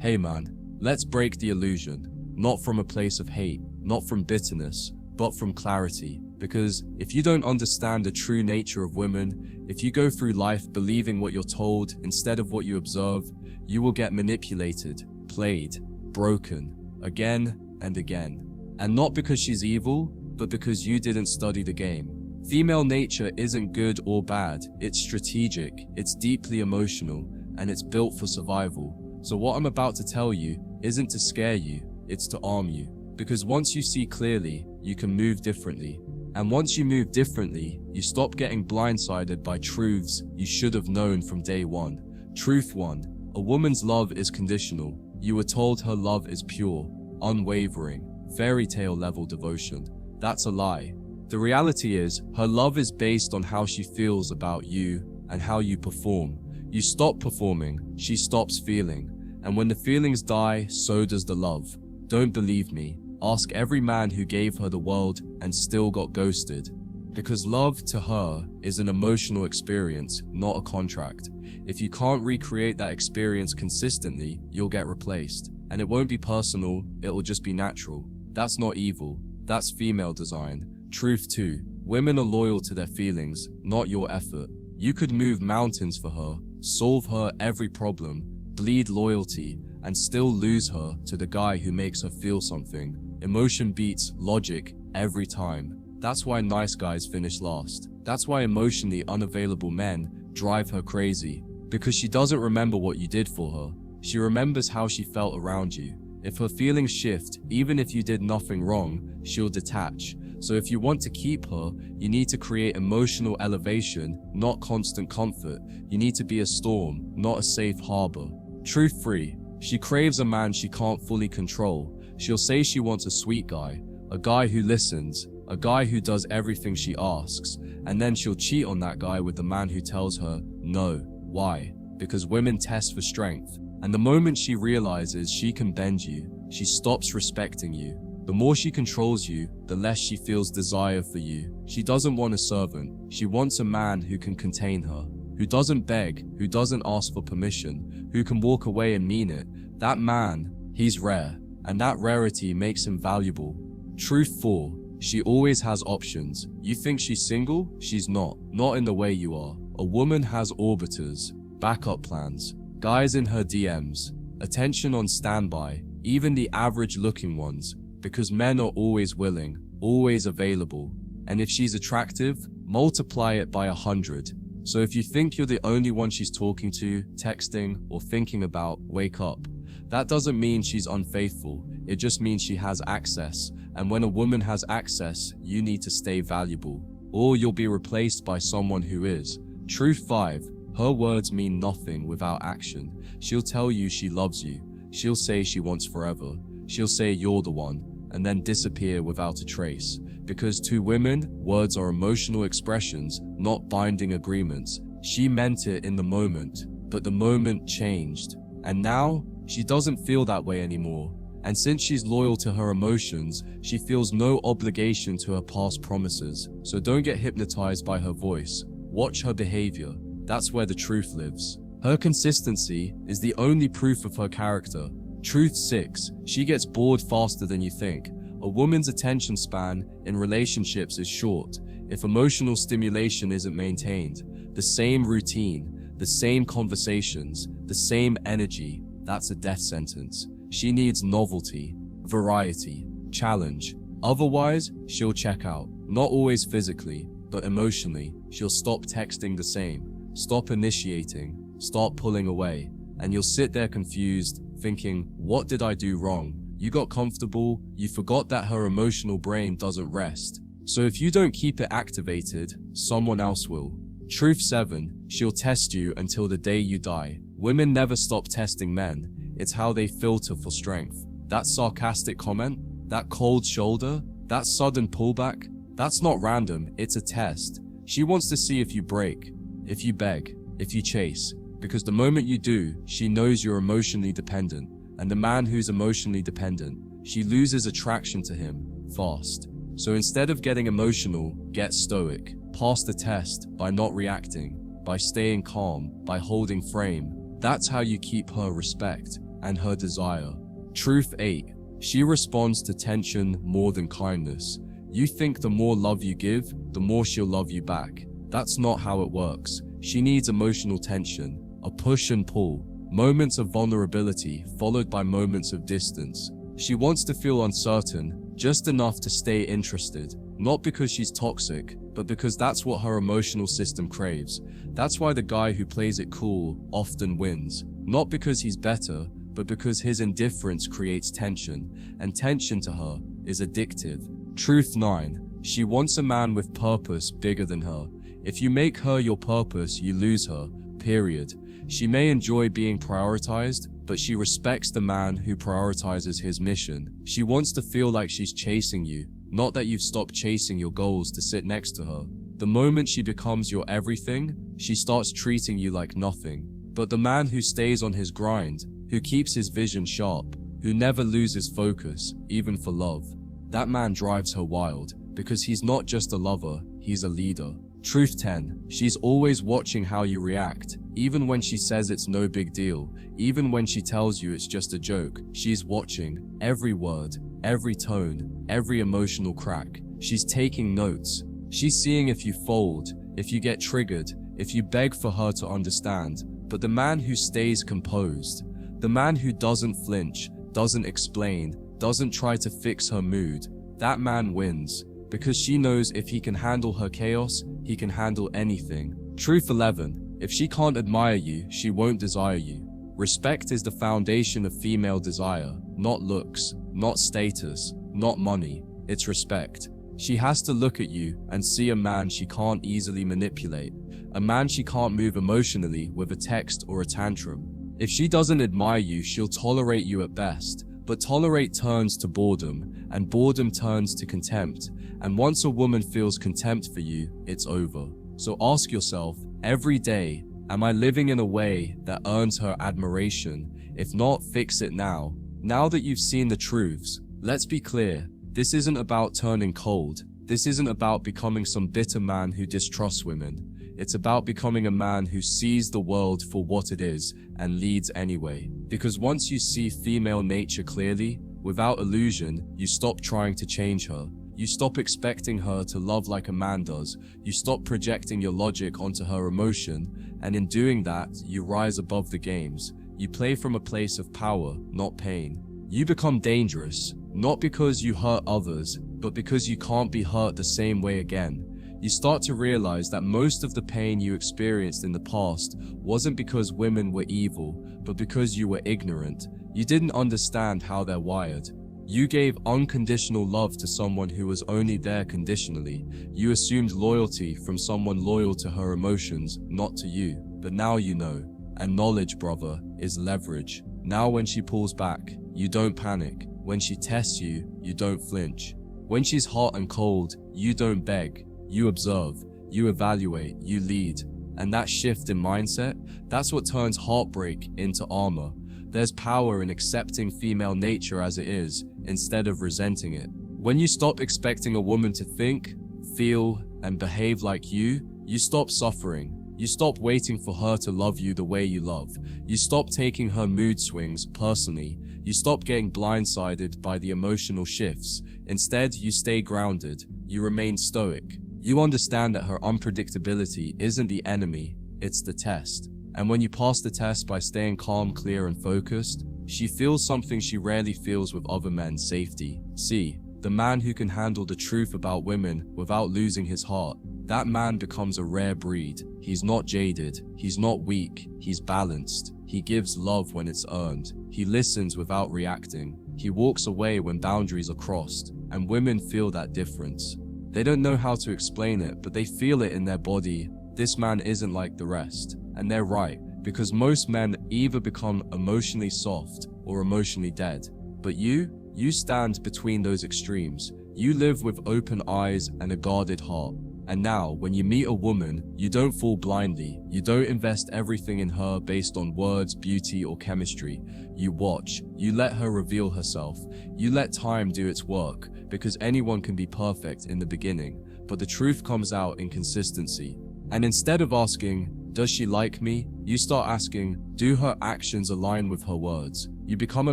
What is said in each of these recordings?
Hey man, let's break the illusion. Not from a place of hate, not from bitterness, but from clarity. Because if you don't understand the true nature of women, if you go through life believing what you're told instead of what you observe, you will get manipulated, played, broken, again and again. And not because she's evil, but because you didn't study the game. Female nature isn't good or bad, it's strategic, it's deeply emotional, and it's built for survival. So what I'm about to tell you isn't to scare you, it's to arm you. Because once you see clearly, you can move differently. And once you move differently, you stop getting blindsided by truths you should have known from day one. Truth 1. A woman's love is conditional. You were told her love is pure, unwavering, fairy tale level devotion. That's a lie. The reality is, her love is based on how she feels about you and how you perform. You stop performing, she stops feeling. And when the feelings die, so does the love. Don't believe me? Ask every man who gave her the world and still got ghosted. Because love to her is an emotional experience, not a contract. If you can't recreate that experience consistently, you'll get replaced. And it won't be personal, it'll just be natural. That's not evil, that's female design. Truth 2. Women are loyal to their feelings, not your effort. You could move mountains for her, solve her every problem, bleed loyalty, and still lose her to the guy who makes her feel something. Emotion beats logic every time. That's why nice guys finish last. That's why emotionally unavailable men drive her crazy. Because she doesn't remember what you did for her. She remembers how she felt around you. If her feelings shift, even if you did nothing wrong, she'll detach. So if you want to keep her, you need to create emotional elevation, not constant comfort. You need to be a storm, not a safe harbor. Truth 3. She craves a man she can't fully control. She'll say she wants a sweet guy, a guy who listens, a guy who does everything she asks, and then she'll cheat on that guy with the man who tells her no. Why? Because women test for strength, and the moment she realizes she can bend you, she stops respecting you. The more she controls you, the less she feels desire for you. She doesn't want a servant, she wants a man who can contain her, who doesn't beg, who doesn't ask for permission, who can walk away and mean it. That man, he's rare. And that rarity makes him valuable. Truth 4. She always has options. You think she's single? She's not. Not in the way you are. A woman has orbiters, backup plans, guys in her DMs, attention on standby, even the average looking ones, because men are always willing, always available. And if she's attractive, multiply it by 100. So if you think you're the only one she's talking to, texting, or thinking about, wake up. That doesn't mean she's unfaithful, it just means she has access, and when a woman has access, you need to stay valuable, or you'll be replaced by someone who is. Truth 5. Her words mean nothing without action. She'll tell you she loves you, she'll say she wants forever, she'll say you're the one, and then disappear without a trace. Because to women, words are emotional expressions, not binding agreements. She meant it in the moment, but the moment changed, and now, she doesn't feel that way anymore. And since she's loyal to her emotions, she feels no obligation to her past promises. So don't get hypnotized by her voice. Watch her behavior. That's where the truth lives. Her consistency is the only proof of her character. Truth 6. She gets bored faster than you think. A woman's attention span in relationships is short. If emotional stimulation isn't maintained, the same routine, the same conversations, the same energy, that's a death sentence. She needs novelty, variety, challenge. Otherwise, she'll check out. Not always physically, but emotionally. She'll stop texting the same, stop initiating, start pulling away. And you'll sit there confused, thinking, what did I do wrong? You got comfortable, you forgot that her emotional brain doesn't rest. So if you don't keep it activated, someone else will. Truth 7. She'll test you until the day you die. Women never stop testing men. It's how they filter for strength. That sarcastic comment, that cold shoulder, that sudden pullback, that's not random, it's a test. She wants to see if you break, if you beg, if you chase. Because the moment you do, she knows you're emotionally dependent. And the man who's emotionally dependent, she loses attraction to him fast. So instead of getting emotional, get stoic. Pass the test by not reacting, by staying calm, by holding frame. That's how you keep her respect. and her desire. Truth 8. She responds to tension more than kindness. You think the more love you give, the more she'll love you back. That's not how it works. She needs emotional tension, a push and pull, moments of vulnerability followed by moments of distance. She wants to feel uncertain, just enough to stay interested, not because she's toxic, but because that's what her emotional system craves. That's why the guy who plays it cool often wins, not because he's better, but because his indifference creates tension, and tension to her is addictive. Truth 9. She wants a man with purpose bigger than her. If you make her your purpose, you lose her, period. She may enjoy being prioritized, but she respects the man who prioritizes his mission. She wants to feel like she's chasing you, not that you've stopped chasing your goals to sit next to her. The moment she becomes your everything, she starts treating you like nothing. But the man who stays on his grind, who keeps his vision sharp, who never loses focus, even for love, that man drives her wild, because he's not just a lover, he's a leader. Truth 10. She's always watching how you react, even when she says it's no big deal, even when she tells you it's just a joke. She's watching every word, every tone, every emotional crack. She's taking notes. She's seeing if you fold, if you get triggered, if you beg for her to understand. But the man who stays composed, the man who doesn't flinch, doesn't explain, doesn't try to fix her mood, that man wins. Because she knows if he can handle her chaos, he can handle anything. Truth 11. If she can't admire you, she won't desire you. Respect is the foundation of female desire, not looks, not status, not money. It's respect. She has to look at you and see a man she can't easily manipulate, a man she can't move emotionally with a text or a tantrum. If she doesn't admire you, she'll tolerate you at best, but tolerate turns to boredom, and boredom turns to contempt. And once a woman feels contempt for you, it's over. So ask yourself, every day, am I living in a way that earns her admiration? If not, fix it now. Now that you've seen the truths, let's be clear. This isn't about turning cold. This isn't about becoming some bitter man who distrusts women. It's about becoming a man who sees the world for what it is and leads anyway. Because once you see female nature clearly, without illusion, you stop trying to change her. You stop expecting her to love like a man does. You stop projecting your logic onto her emotion, and in doing that, you rise above the games. You play from a place of power, not pain. You become dangerous, not because you hurt others, but because you can't be hurt the same way again. You start to realize that most of the pain you experienced in the past wasn't because women were evil, but because you were ignorant. You didn't understand how they're wired. You gave unconditional love to someone who was only there conditionally. You assumed loyalty from someone loyal to her emotions, not to you. But now you know. And knowledge, brother, is leverage. Now when she pulls back, you don't panic. When she tests you, you don't flinch. When she's hot and cold, you don't beg. You observe, you evaluate, you lead. And that shift in mindset, that's what turns heartbreak into armor. There's power in accepting female nature as it is, instead of resenting it. When you stop expecting a woman to think, feel, and behave like you stop suffering. You stop waiting for her to love you the way you love. You stop taking her mood swings personally. You stop getting blindsided by the emotional shifts. Instead, you stay grounded. You remain stoic. You understand that her unpredictability isn't the enemy, it's the test. And when you pass the test by staying calm, clear, and focused, she feels something she rarely feels with other men: safety. See, the man who can handle the truth about women without losing his heart, that man becomes a rare breed. He's not jaded, he's not weak, he's balanced. He gives love when it's earned. He listens without reacting. He walks away when boundaries are crossed, and women feel that difference. They don't know how to explain it, but they feel it in their body. This man isn't like the rest. And they're right, because most men either become emotionally soft or emotionally dead. But you stand between those extremes. You live with open eyes and a guarded heart. And now, when you meet a woman, you don't fall blindly. You don't invest everything in her based on words, beauty, or chemistry. You watch. You let her reveal herself. You let time do its work, because anyone can be perfect in the beginning, but the truth comes out in consistency. And instead of asking, does she like me? You start asking, do her actions align with her words? You become a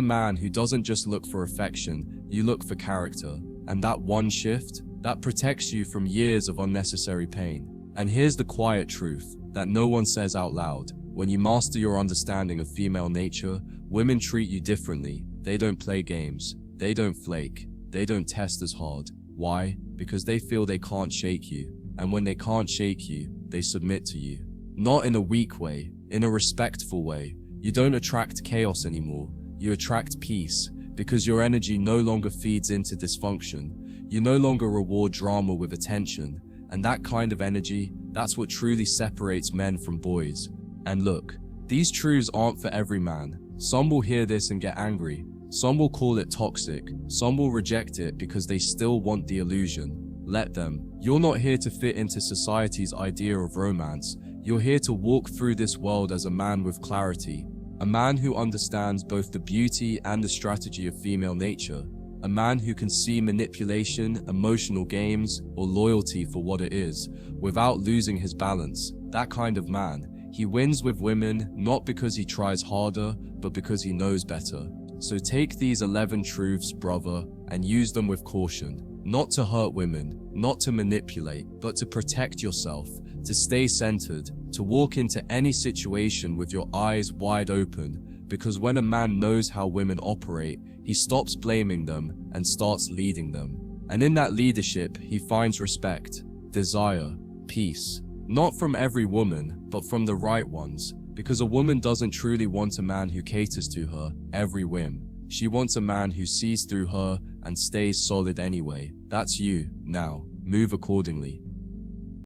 man who doesn't just look for affection, you look for character. And that one shift, that protects you from years of unnecessary pain. And here's the quiet truth that no one says out loud. When you master your understanding of female nature, women treat you differently. They don't play games. They don't flake. They don't test as hard. Why? Because they feel they can't shake you. And when they can't shake you, they submit to you. Not in a weak way, in a respectful way. You don't attract chaos anymore. You attract peace, because your energy no longer feeds into dysfunction. You no longer reward drama with attention. And that kind of energy, that's what truly separates men from boys. And look, these truths aren't for every man. Some will hear this and get angry. Some will call it toxic. Some will reject it because they still want the illusion. Let them. You're not here to fit into society's idea of romance. You're here to walk through this world as a man with clarity. A man who understands both the beauty and the strategy of female nature. A man who can see manipulation, emotional games, or loyalty for what it is, without losing his balance. That kind of man. He wins with women, not because he tries harder, but because he knows better. So take these 11 truths, brother, and use them with caution. Not to hurt women, not to manipulate, but to protect yourself, to stay centered, to walk into any situation with your eyes wide open. Because when a man knows how women operate, he stops blaming them and starts leading them. And in that leadership, he finds respect, desire, peace. Not from every woman, but from the right ones. Because a woman doesn't truly want a man who caters to her every whim. She wants a man who sees through her and stays solid anyway. That's you. Now, move accordingly.